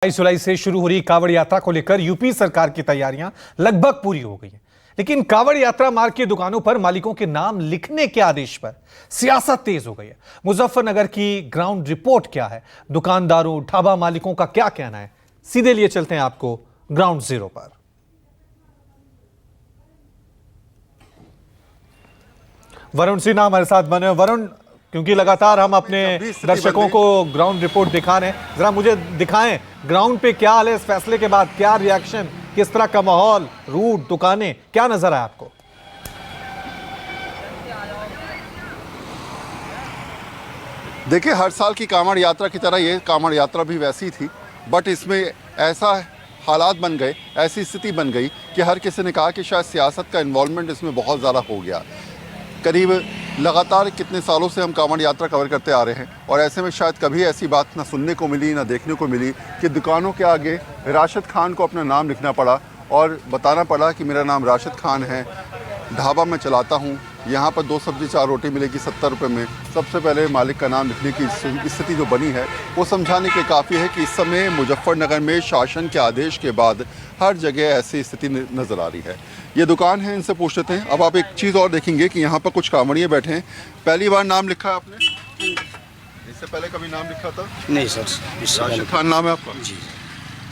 जुलाई से शुरू हो रही कांवड़ यात्रा को लेकर यूपी सरकार की तैयारियां लगभग पूरी हो गई हैं। लेकिन कांवड़ यात्रा मार्ग की दुकानों पर मालिकों के नाम लिखने के आदेश पर सियासत तेज हो गई है। मुजफ्फरनगर की ग्राउंड रिपोर्ट क्या है, दुकानदारों ढाबा मालिकों का क्या कहना है, सीधे लिए चलते हैं आपको ग्राउंड जीरो पर। वरुण सिन्हा हमारे साथ बने। वरुण, क्योंकि लगातार हम अपने दर्शकों को ग्राउंड रिपोर्ट दिखा रहे हैं, जरा मुझे दिखाएं ग्राउंड पे क्या हाल है इस फैसले के बाद, क्या रिएक्शन, किस तरह का माहौल, रूट, दुकानें, क्या नजर आया आपको? देखिए, हर साल की कांवड़ यात्रा की तरह ये कांवड़ यात्रा भी वैसी थी, बट इसमें ऐसा हालात बन गए, ऐसी स्थिति बन गई कि हर किसी ने कहा कि शायद सियासत का इन्वॉल्वमेंट इसमें बहुत ज़्यादा हो गया। करीब लगातार कितने सालों से हम कांवड़ यात्रा कवर करते आ रहे हैं और ऐसे में शायद कभी ऐसी बात ना सुनने को मिली ना देखने को मिली कि दुकानों के आगे राशिद खान को अपना नाम लिखना पड़ा और बताना पड़ा कि मेरा नाम राशिद खान है, ढाबा में चलाता हूँ, यहाँ पर 2 सब्जी 4 रोटी मिलेगी 70 रुपये में। सबसे पहले मालिक का नाम लिखने की स्थिति जो बनी है वो समझाने के काफ़ी है कि इस समय मुजफ्फरनगर में शासन के आदेश के बाद हर जगह ऐसी स्थिति नज़र आ रही है। ये दुकान है, इनसे पूछ लेते हैं। अब आप एक चीज़ और देखेंगे कि यहाँ पर कुछ कांवड़िए बैठे हैं। पहली बार नाम लिखा है आपने? इससे पहले कभी नाम लिखा था? नहीं सर। राशिद खान नाम है आपका? जी।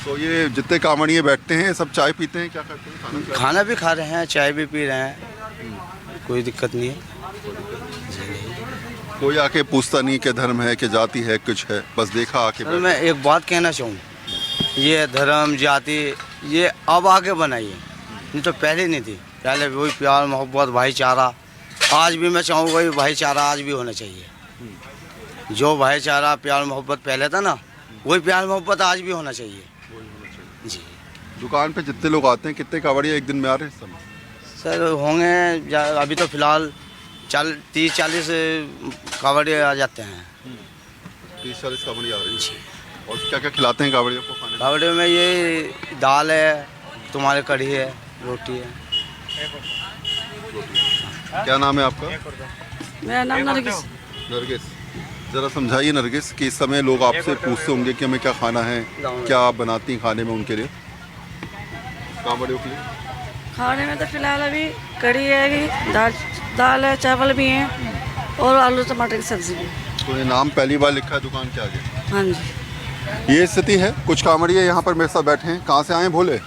तो ये जितने कांवड़िए बैठते हैं सब चाय पीते हैं, क्या करते हैं? खाना भी खा रहे हैं, चाय भी पी रहे हैं, कोई दिक्कत नहीं है। कोई आके पूछता नहीं कि धर्म है कि जाति है, कुछ है, बस देखा आके। सर मैं एक बात कहना चाहूँ, ये धर्म जाति ये अब आके बनाई है, नहीं तो पहले नहीं थी। पहले वही प्यार मोहब्बत भाईचारा, आज भी मैं चाहूँगा ये भाईचारा आज भी होना चाहिए। जो भाईचारा प्यार मोहब्बत पहले था ना, वही प्यार मोहब्बत आज भी होना चाहिए जी। दुकान पे जितने लोग आते हैं, कितने कांवड़िए एक दिन में आ रहे हैं? सर होंगे अभी तो फिलहाल 30-40 कांवड़िए आ जाते हैं। 30-40 कांवड़िए आ रहे हैं। और क्या क्या खिलाते हैं कांवड़ियों को खाने? कांवड़ियों में ये दाल है, तुम्हारे कढ़ी है, रोटी है। क्या नाम है आपका? मेरा नाम नरगिस। नरगिस, ज़रा समझाइए नरगिस कि इस समय लोग आपसे पूछते होंगे कि हमें क्या खाना है, क्या आप बनाती हैं खाने में उनके लिए, कांवड़ियों के लिए? खाने में तो फिलहाल अभी कढ़ी है, दाल है, चावल भी हैं और आलू टमाटर की सब्जी भी। तो ये नाम पहली बार लिखा है दुकान के आगे? हाँ जी। ये स्थिति है। कुछ कांवड़िए यहाँ पर मेरे साथ बैठे हैं। कहाँ से आए हैं भोले?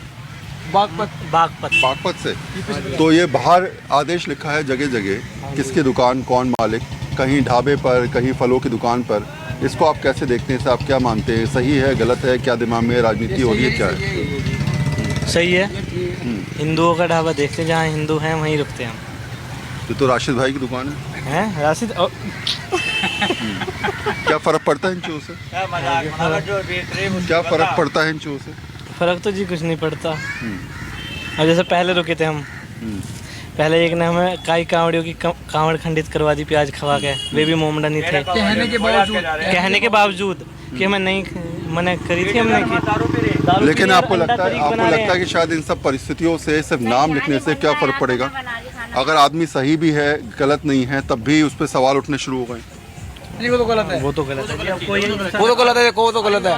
बागपत से। तो ये बाहर आदेश लिखा है जगह जगह, किसकी दुकान, कौन मालिक, कहीं ढाबे पर, कहीं फलों की दुकान पर। इसको आप कैसे देखते हैं? आप क्या मानते हैं, सही है, गलत है, क्या दिमाग में राजनीति हो रही है, क्या है? सही है। हिंदुओं का ढाबा देखते, जहाँ हिंदू हैं वहीं रुकते हैं हम। ये तो राशिद भाई की दुकान है। राशिद क्या फ़र्क पड़ता है इन चीज़ों से? क्या फ़र्क पड़ता है इन चीज़ों से? फ़र्क तो जी कुछ नहीं पड़ता। अब जैसे पहले रुके थे हम, पहले एक ने हमें कई कांवड़ियों की कांवड़ खंडित करवा दी प्याज खवा के, वे भी मोमडनी थे। कहने के बावजूद कि हमें नहीं मना करी थी हमने कि। लेकिन आपको लगता है कि शायद इन सब परिस्थितियों से सिर्फ नाम लिखने से क्या फ़र्क पड़ेगा? अगर आदमी सही भी है, गलत नहीं है, तब भी उस पर सवाल उठने शुरू हो गए। वो तो गलत है। वो तो गलत है, देखो वो तो गलत है।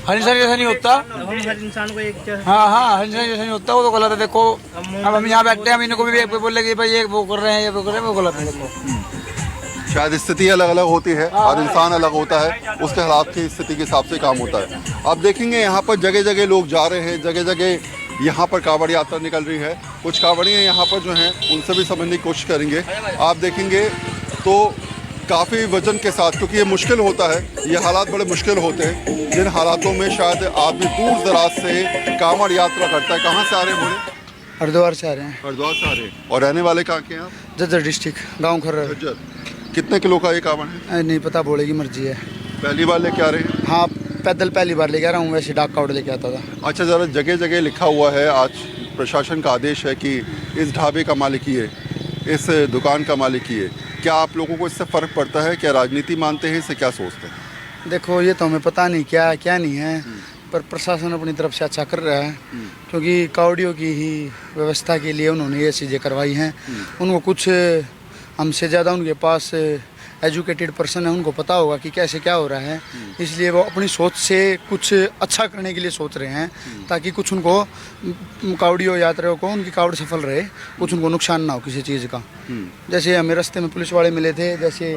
हर इंसान जैसा नहीं होता। हर इंसान को एक हाँ, हर इंसान जैसा नहीं होता, वो तो गलत है। देखो अब हम यहाँ बैठते हैं, हम इनको भी बोल रहे कि भाई ये वो कर रहे हैं, ये वो कर रहे हैं, वो गलत है। देखो शायद स्थिति अलग अलग होती है और इंसान अलग होता है, उसके हालात की स्थिति के हिसाब से काम होता है। आप देखेंगे यहाँ पर जगह जगह लोग जा रहे हैं, जगह जगह यहाँ पर कांवड़ यात्रा निकल रही है। कुछ कांवड़ियाँ यहाँ पर जो हैं उनसे भी समझने की कोशिश करेंगे। आप देखेंगे तो काफ़ी वजन के साथ, क्योंकि ये मुश्किल होता है, ये हालात बड़े मुश्किल होते हैं, जिन हालातों में शायद आदमी दूर दराज से कांवड़ यात्रा करता है। कहाँ से आ रहे हैं बोले? हरिद्वार से आ रहे हैं। हरिद्वार से आ रहे हैं। और रहने वाले कहाँ के हैं आप? जज्जर डिस्ट्रिक्ट, गाँव खर्रा। झज्जर। कितने किलो का ये कांवड़ है? नहीं पता, बोले की मर्जी है। पहली बार लेके आ रहे हैं? हाँ, पैदल पहली बार लेके आ रहा हूँ, वैसे डाक कावड़ लेके आता था। अच्छा, ज़रा जगह जगह लिखा हुआ है, आज प्रशासन का आदेश है कि इस ढाबे का मालिक ये, इस दुकान का मालिक ये। क्या आप लोगों को इससे फ़र्क पड़ता है? क्या राजनीति मानते हैं, इससे क्या सोचते हैं? देखो ये तो हमें पता नहीं क्या नहीं है, पर प्रशासन अपनी तरफ से अच्छा कर रहा है, क्योंकि कावड़ियों की ही व्यवस्था के लिए उन्होंने ये चीज़ें करवाई हैं। उनको कुछ हमसे ज़्यादा उनके पास एजुकेटेड पर्सन है, उनको पता होगा कि कैसे क्या हो रहा है, इसलिए वो अपनी सोच से कुछ अच्छा करने के लिए सोच रहे हैं, ताकि कुछ उनको कावड़ियों यात्रियों को उनकी कावड़ सफल रहे, कुछ उनको नुकसान ना हो किसी चीज़ का। जैसे हमें रास्ते में पुलिस वाले मिले थे, जैसे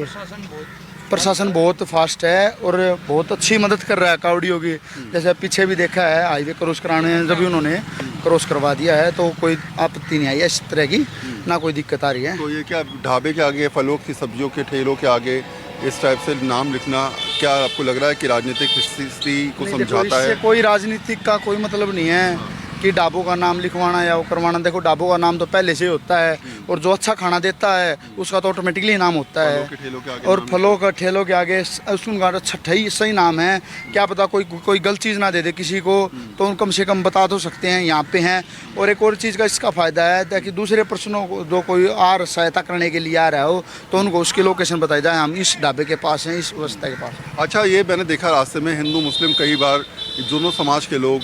प्रशासन बहुत फास्ट है और बहुत अच्छी मदद कर रहा है कावड़ियों की। जैसे पीछे भी देखा है, हाईवे क्रॉस कराने जब भी उन्होंने क्रॉस करवा दिया है तो कोई आपत्ति नहीं आई है इस तरह की, ना कोई दिक्कत आ रही है। तो ये क्या ढाबे के आगे, फलों की सब्जियों के ठेलों के आगे इस टाइप से नाम लिखना, क्या आपको लग रहा है कि राजनीतिक स्थिति को नहीं, देखो, समझाता है? इससे कोई राजनीतिक का कोई मतलब नहीं है कि ढाबों का नाम लिखवाना या वो करवाना। देखो, ढाबों का नाम तो पहले से ही होता है और जो अच्छा खाना देता है उसका तो ऑटोमेटिकली नाम होता है। फलों के ठेलों के आगे और नाम फलों का ठेलों के आगे उसका छठा ही सही नाम है। क्या पता कोई गलत चीज़ ना दे दे किसी को, तो उन कम से कम बता तो सकते हैं यहाँ पे हैं। और एक और चीज़ का इसका फ़ायदा है ताकि दूसरे पर्सनों को जो कोई और सहायता करने के लिए आ रहा हो तो उनको उसकी लोकेशन बताई जाए, हम इस ढाबे के पास हैं, इस व्यवस्था के पास। अच्छा, ये मैंने देखा रास्ते में हिंदू मुस्लिम कई बार दोनों समाज के लोग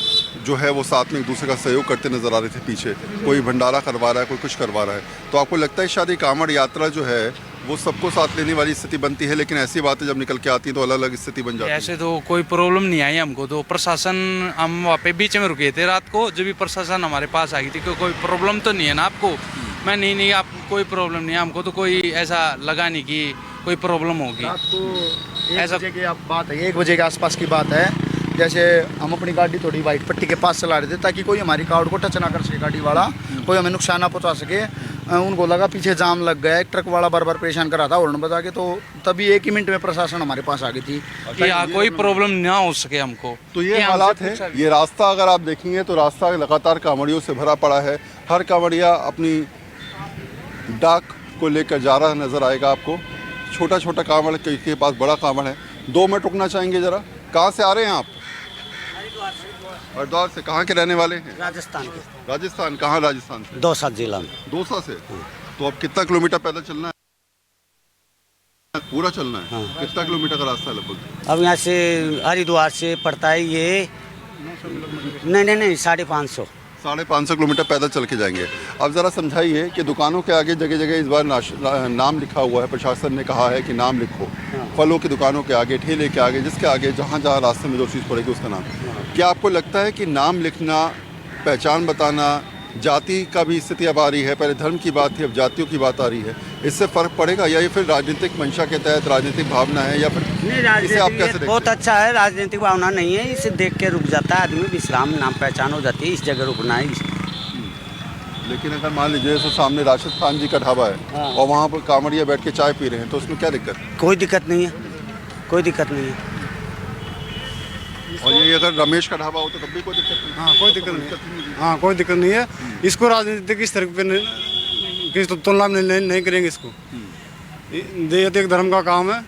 जो है वो साथ में एक दूसरे का सहयोग करते नजर आ रहे थे। पीछे कोई भंडारा करवा रहा है, कोई कुछ करवा रहा है, तो आपको लगता है शायद ये कांवड़ यात्रा जो है वो सबको साथ लेने वाली स्थिति बनती है, लेकिन ऐसी बातें जब निकल के आती है तो अलग अलग स्थिति बन जाती है? ऐसे तो कोई प्रॉब्लम नहीं आई हमको, तो प्रशासन, हम वहाँ पे बीच में रुके थे रात को, जब भी प्रशासन हमारे पास आ गई थी, कोई प्रॉब्लम तो नहीं है ना आपको? मैं नहीं आप कोई प्रॉब्लम नहीं है हमको, तो कोई ऐसा लगा नहीं कि कोई प्रॉब्लम होगी। ऐसा की बात है, 1 बजे के आसपास की बात है। जैसे हम अपनी गाड़ी थोड़ी वाइट पट्टी के पास चला रहे थे ताकि कोई हमारी कावड़ को टच ना कर सके, गाड़ी वाला कोई हमें नुकसान ना पहुंचा सके। उनको लगा पीछे जाम लग गया, एक ट्रक वाला बार बार परेशान कर रहा था हॉर्न बजा के, तो तभी 1 ही मिनट में प्रशासन हमारे पास आ गई थी कि यहाँ कोई प्रॉब्लम ना हो सके हमको। तो ये हालात है। ये रास्ता अगर आप देखेंगे तो रास्ता लगातार कांवड़ियों से भरा पड़ा है। हर कांवड़िया अपनी डाक को लेकर जा रहा नजर आएगा आपको। छोटा छोटा कांवड़ के पास बड़ा कांवड़ है। 2 मिनट रुकना चाहेंगे जरा। कहाँ से आ रहे हैं आप? हरिद्वार से। कहाँ के रहने वाले हैं? राजस्थान के। राजस्थान। कहाँ राजस्थान से? दौसा जिला में। दौसा से। तो अब कितना किलोमीटर पैदल चलना है? पूरा चलना है? कितना किलोमीटर का रास्ता है लगभग? अब यहाँ से हरिद्वार से पड़ता है ये नहीं 550। 550 किलोमीटर पैदल चल के जाएंगे। अब ज़रा समझाइए कि दुकानों के आगे जगह जगह इस बार नाम लिखा हुआ है। प्रशासन ने कहा है कि नाम लिखो। फलों की दुकानों के आगे, ठेले के आगे, जिसके आगे जहाँ जहाँ रास्ते में जो चीज़ पड़ेगी उसका नाम। क्या आपको लगता है कि नाम लिखना, पहचान बताना, जाति का भी स्थिति अब आ रही है? पहले धर्म की बात थी, अब जातियों की बात आ रही है। इससे फ़र्क पड़ेगा या ये फिर राजनीतिक मंशा के तहत राजनीतिक भावना है, या फिर इसे आप कैसे देखते हैं? बहुत अच्छा है, राजनीतिक भावना नहीं है। इसे देख के रुक जाता है आदमी, विश्राम, नाम पहचान हो जाती है, इस जगह रुकना है। लेकिन अगर मान लीजिए जैसे सामने राशिद खान जी का ढाबा है और वहाँ पर कांवड़िया बैठ के चाय पी रहे हैं, तो उसमें क्या दिक्कत? कोई दिक्कत नहीं है, कोई दिक्कत नहीं है। और ये अगर रमेश का ढाबा हो तो तब भी कोई दिक्कत नहीं? हाँ, कोई दिक्कत नहीं। हाँ, कोई दिक्कत नहीं है। इसको राजनीतिक स्तर पे किस तुलना में नहीं करेंगे इसको। ये एक धर्म का काम है,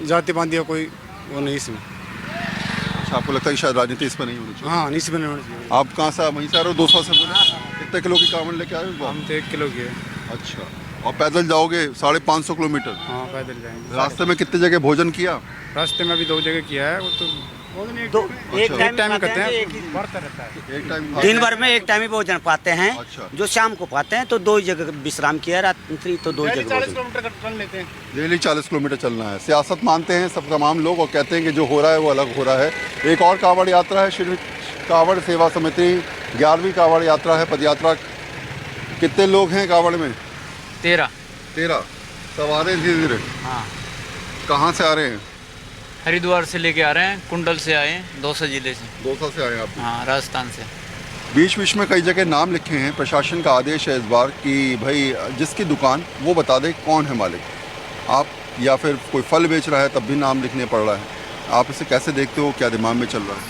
जाति पाति का कोई वो नहीं इसमें। अच्छा, आपको लगता है कि शायद राजनीति इसमें नहीं होनी चाहिए? हाँ, इसमें नहीं होनी चाहिए। आप कहाँ से? वहीं से आ रहे हो? 200 से बोले? कितने किलो की कांवड़ लेके आए हो? हम तो 1 किलो की है। अच्छा, और पैदल जाओगे 550 किलोमीटर? हाँ, पैदल जाएंगे। रास्ते में कितनी जगह भोजन किया? रास्ते में अभी 2 जगह किया है। वो तो एक टाइम करते हैं, एक टाइम दिन भर में एक टाइम ही भोजन पाते हैं। अच्छा। जो शाम को पाते हैं तो 2 ही जगह विश्राम किया, रात्रि तो 2 ही जगह। 40 किलोमीटर चल लेते हैं। डेली 40 किलोमीटर चलना है। सियासत मानते हैं सब तमाम लोग और कहते हैं कि जो हो रहा है वो अलग हो रहा है। एक और कांवड़ यात्रा है, श्री कांवड़ सेवा समिति 11वीं कांवड़ यात्रा है, पदयात्रा। कितने लोग हैं कांवड़ में? 13 सवार हैं धीरे धीरे। हाँ, कहाँ से आ रहे हैं? हरिद्वार से लेके आ रहे हैं, कुंडल से आए हैं, दौसा जिले से। दौसा से आए हैं आप? हाँ, राजस्थान से। बीच बीच में कई जगह नाम लिखे हैं। प्रशासन का आदेश है इस बार कि भाई जिसकी दुकान वो बता दे कौन है मालिक। आप या फिर कोई फल बेच रहा है तब भी नाम लिखने पड़ रहा है। आप इसे कैसे देखते हो? क्या दिमाग में चल रहा है?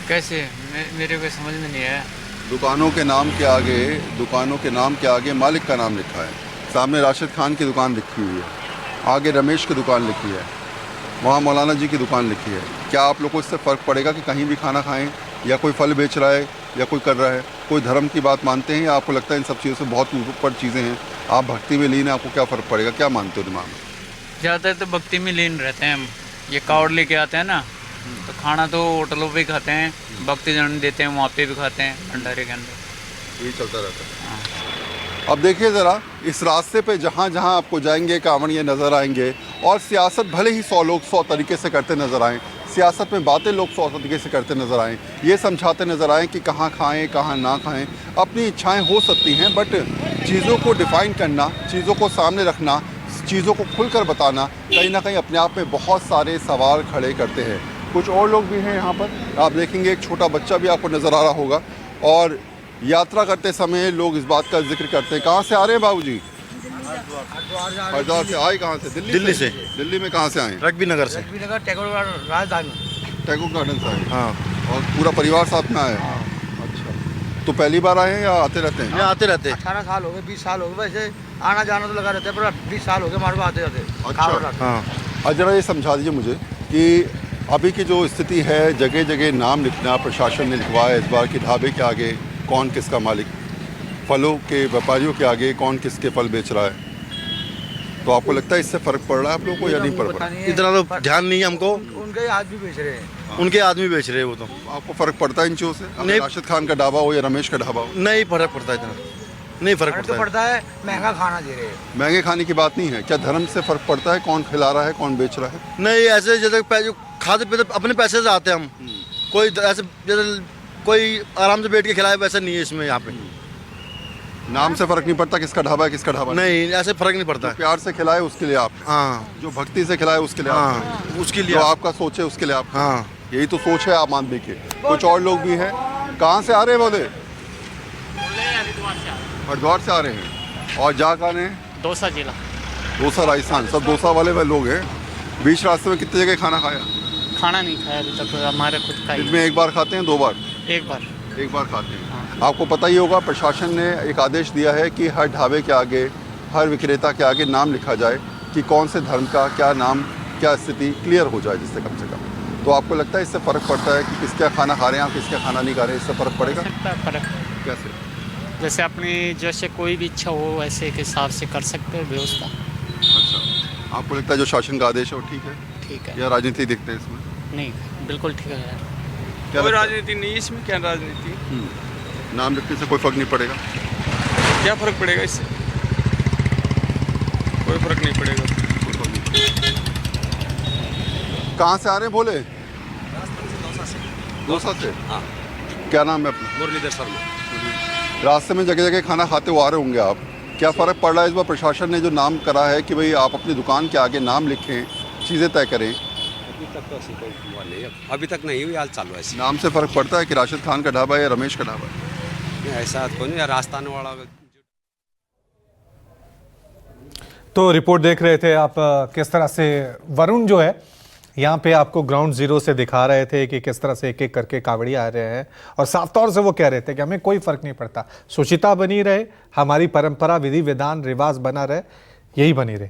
कैसे? मेरे को समझ में नहीं आया। दुकानों के नाम के आगे मालिक का नाम लिखा है। सामने राशिद खान की दुकान लिखी हुई है, आगे रमेश की दुकान लिखी है, वहाँ मौलाना जी की दुकान लिखी है। क्या आप लोगों को इससे फ़र्क पड़ेगा कि कहीं भी खाना खाएं, या कोई फल बेच रहा है या कोई कर रहा है? कोई धर्म की बात मानते हैं या आपको लगता है इन सब चीज़ों से बहुत ऊपर चीज़ें हैं, आप भक्ति में लीन हैं, आपको क्या फ़र्क पड़ेगा? क्या मानते हो दिमाग में? ज़्यादातर तो भक्ति में लीन रहते हैं हम। ये कावड़ लेके आते हैं ना, तो खाना तो होटलों पे ही खाते हैं, भक्ति जन देते हैं वहाँ पे भी खाते हैं, भंडारे के अंदर। यही चलता रहता है। अब देखिए ज़रा इस रास्ते पे जहाँ जहाँ आपको जाएंगे कांवड़िए नज़र आएंगे, और सियासत भले ही 100 लोग 100 तरीके से करते नज़र आएँ, सियासत में बातें लोग 100 तरीके से करते नज़र आएँ, ये समझाते नज़र आएँ कि कहाँ खाएं कहाँ ना खाएं। अपनी इच्छाएं हो सकती हैं, बट चीज़ों को डिफ़ाइन करना, चीज़ों को सामने रखना, चीज़ों को खुलकर बताना कहीं ना कहीं अपने आप में बहुत सारे सवाल खड़े करते हैं। कुछ और लोग भी हैं यहाँ पर, आप देखेंगे एक छोटा बच्चा भी आपको नज़र आ रहा होगा। और यात्रा करते समय लोग इस बात का जिक्र करते हैं। कहाँ से आ रहे हैं बाबूजी? हरिद्वार से। आए कहाँ से? दिल्ली से। दिल्ली में कहाँ से आए? रग्बी नगर से। टैगोर गार्डन से आए। हाँ। और पूरा परिवार साथ में आए? अच्छा, तो पहली बार आए हैं या आते रहते हैं? आते रहते हैं। 18 साल हो गए, 20 साल हो गए, वैसे आना जाना तो लगा रहता है, पर 20 साल हो गए हमारे आते जाते। अच्छा, हाँ। अब जरा ये समझा दीजिए मुझे कि अभी की जो स्थिति है, जगह जगह नाम लिखना प्रशासन ने लिखवाया इस बार कि ढाबे के आगे कौन किसका मालिक, फलों के व्यापारियों के आगे कौन किसके फल बेच रहा है, तो आपको लगता है इससे फ़र्क पड़ रहा है आप लोगों को या नहीं पड़ रहा? इतना तो ध्यान नहीं है हमको। उनके आदमी बेच रहे हैं, उनके आदमी बेच रहे हैं वो तो। आपको फ़र्क पड़ता है इन चीज़ों से? नहीं। राशिद खान का ढाबा हो या रमेश का ढाबा हो? नहीं फर्क पड़ता इतना, नहीं फर्क तो पड़ता है। पड़ता है, महंगा खाना दे रहे हैं। महंगे खाने की बात नहीं है, क्या धर्म से फ़र्क पड़ता है कौन खिला रहा है कौन बेच रहा है? नहीं, ऐसे जैसे खाते पीते अपने पैसे से आते हैं हम, कोई ऐसे जैसे कोई आराम से बैठ के खिलाए वैसा नहीं है इसमें। यहाँ पे नाम से फ़र्क नहीं पड़ता किसका ढाबा है किसका ढाबा नहीं, ऐसे फर्क नहीं पड़ता है। प्यार से खिलाए उसके लिए आप, हाँ, जो भक्ति से खिलाए उसके लिए आप, हाँ, उसके लिए जो आपका सोचे उसके लिए आप, हाँ, यही तो सोच है आम आदमी की। कुछ और लोग भी हैं। कहाँ से आ रहे हैं बोले? हरिद्वार से आ रहे हैं। और जा कहाँ रहे हैं? दौसा जिला। दौसा राजस्थान। सब दौसा वाले वह लोग हैं। बीच रास्ते में कितनी जगह खाना खाया? खाना नहीं खाया अभी तक, हमारे खुद का दिन में एक बार खाते हैं, 2 बार? एक बार। एक बार खाते हैं। आपको पता ही होगा प्रशासन ने एक आदेश दिया है कि हर ढाबे के आगे, हर विक्रेता के आगे नाम लिखा जाए कि कौन से धर्म का क्या नाम, क्या स्थिति क्लियर हो जाए जिससे कम से कम। तो आपको लगता है इससे फ़र्क पड़ता है कि किसका खाना खा रहे हैं आप, किसका खाना नहीं खा रहे हैं, इससे फ़र्क पड़ेगा? फर्क कैसे? जैसे अपनी जैसे कोई भी इच्छा हो वैसे के हिसाब से कर सकते हैं व्यवस्था। अच्छा, आपको लगता है जो शासन का आदेश है वो ठीक है? ठीक है। या राजनीति दिखते हैं इसमें? नहीं, बिल्कुल ठीक है यार। क्या कोई लगता है? राजनीति नहीं इसमें, क्या राजनीति? नाम लिखने से कोई फ़र्क नहीं पड़ेगा? क्या फ़र्क पड़ेगा इससे? कोई फ़र्क नहीं पड़ेगा। कहाँ से आ रहे हैं बोले? दौसा से। हाँ। क्या नाम है अपना? मुरलीधर शर्मा। रास्ते में जगह जगह खाना खाते हुए आ रहे होंगे आप, क्या फ़र्क पड़ रहा है इस बार प्रशासन ने जो नाम करा है कि भाई आप अपनी दुकान के आगे नाम लिखें, चीज़ें तय करें? अभी तक तो ऐसी कोई हुआ नहीं है, अभी तक नहीं हुई, हाल चालू है ऐसी। नाम से फ़र्क पड़ता है कि राशिद खान का ढाबा है या रमेश का ढाबा है? नहीं, ऐसा कोई नहीं, राजस्थान वाला। तो रिपोर्ट देख रहे थे आप किस तरह से वरुण जो है यहाँ पे आपको ग्राउंड जीरो से दिखा रहे थे कि किस तरह से एक एक करके कांवड़ी आ रहे हैं, और साफ तौर से वो कह रहे थे कि हमें कोई फर्क नहीं पड़ता, शुचिता बनी रहे, हमारी परंपरा विधि विधान रिवाज बना रहे, यही बनी रहे।